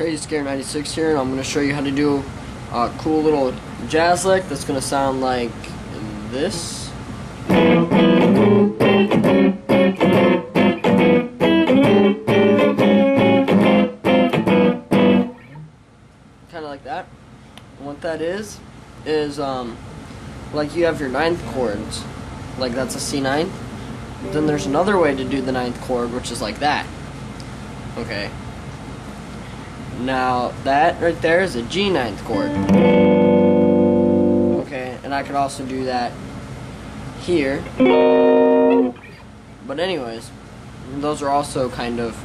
Crazy Scare 96 here, and I'm going to show you how to do a cool little jazz lick that's going to sound like this. Kind of like that. And what that is like you have your ninth chords, like that's a C9. Then there's another way to do the ninth chord, which is like that. Okay. Now that right there is a G ninth chord. Okay, and I could also do that here. But anyways, those are also kind of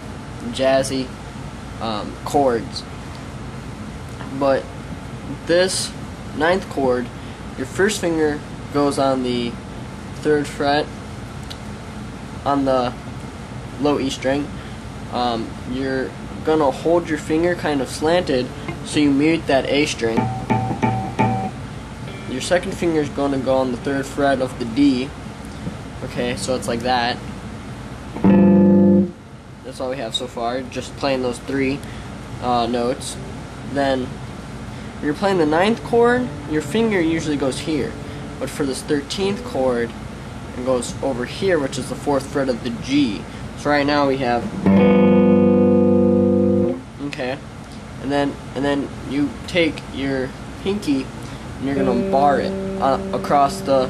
jazzy chords. But this ninth chord, your first finger goes on the 3rd fret on the low E string. You're gonna hold your finger kind of slanted so you mute that A string. Your second finger is gonna go on the 3rd fret of the D. Okay, so it's like that. That's all we have so far, just playing those 3 notes. Then when you're playing the 9th chord, your finger usually goes here, but for this 13th chord it goes over here, which is the 4th fret of the G. So right now we have, okay, and then you take your pinky and you're gonna bar it across the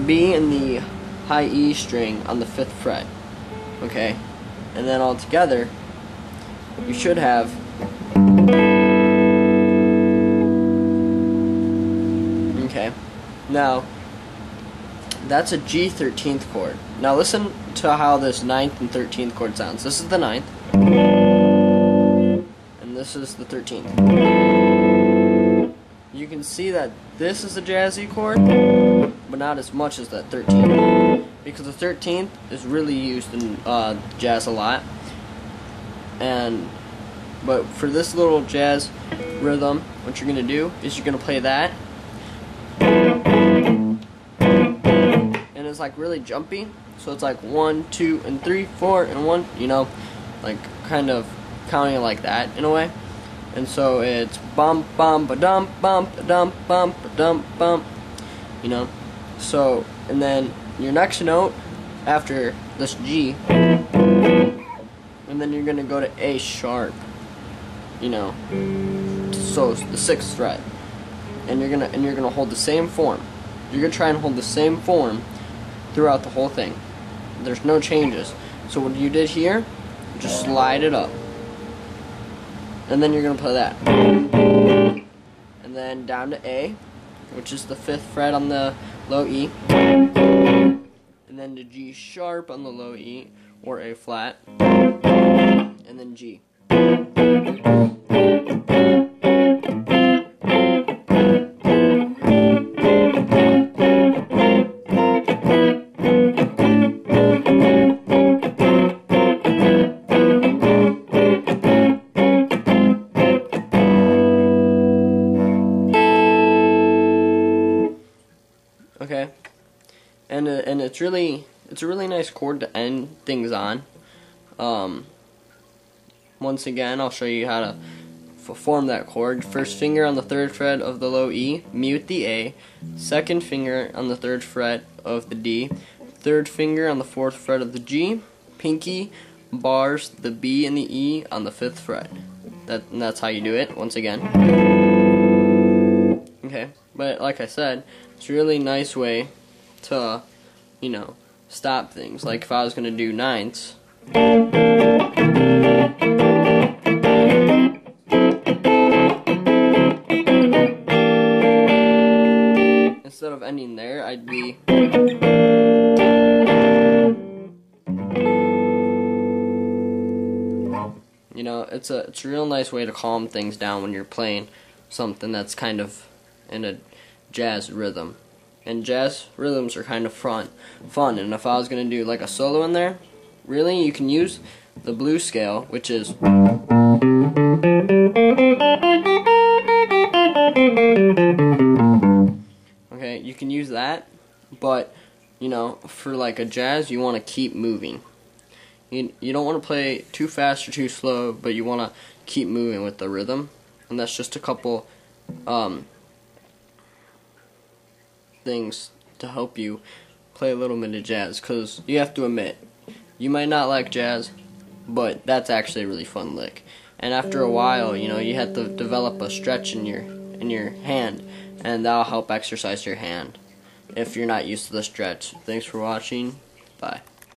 B and the high E string on the 5th fret. Okay, and then all together you should have okay. Now that's a G 13th chord. Now listen to how this 9th and 13th chord sounds. This is the 9th, and this is the 13th. You can see that this is a jazzy chord, but not as much as that 13th, because the 13th is really used in jazz a lot. But for this little jazz rhythm, what you're gonna do is you're gonna play that. It's like really jumpy, so it's like 1, 2, and 3, 4, and 1, you know, like kind of counting it like that in a way. And so it's bump bump a dump bump a dump bump a dump bump, you know. So and then your next note after this G, and then you're gonna go to A sharp, you know. So the 6th fret, and you're gonna hold the same form. You're gonna try and hold the same form throughout the whole thing. There's no changes. So what you did here, just slide it up, and then you're gonna play that, and then down to A, which is the 5th fret on the low E, and then to G sharp on the low E or A flat, and then G. Okay, and it's a really nice chord to end things on. Once again, I'll show you how to form that chord. First finger on the 3rd fret of the low E, mute the A. Second finger on the 3rd fret of the D. 3rd finger on the 4th fret of the G. Pinky bars the B and the E on the 5th fret. That's how you do it. Once again. Okay, but like I said, it's a really nice way to, you know, stop things. Like if I was going to do 9ths, instead of ending there, I'd be, you know, it's a real nice way to calm things down when you're playing something that's kind of in a jazz rhythm. And jazz rhythms are kind of fun. And if I was going to do like a solo in there, really you can use the blues scale, which is, okay, you can use that, but you know, for like a jazz, you want to keep moving. You don't want to play too fast or too slow, but you want to keep moving with the rhythm. And that's just a couple things to help you play a little bit of jazz, because you have to admit, you might not like jazz, but that's actually a really fun lick. And after a while, you have to develop a stretch in your hand, and that'll help exercise your hand if you're not used to the stretch. Thanks for watching. Bye.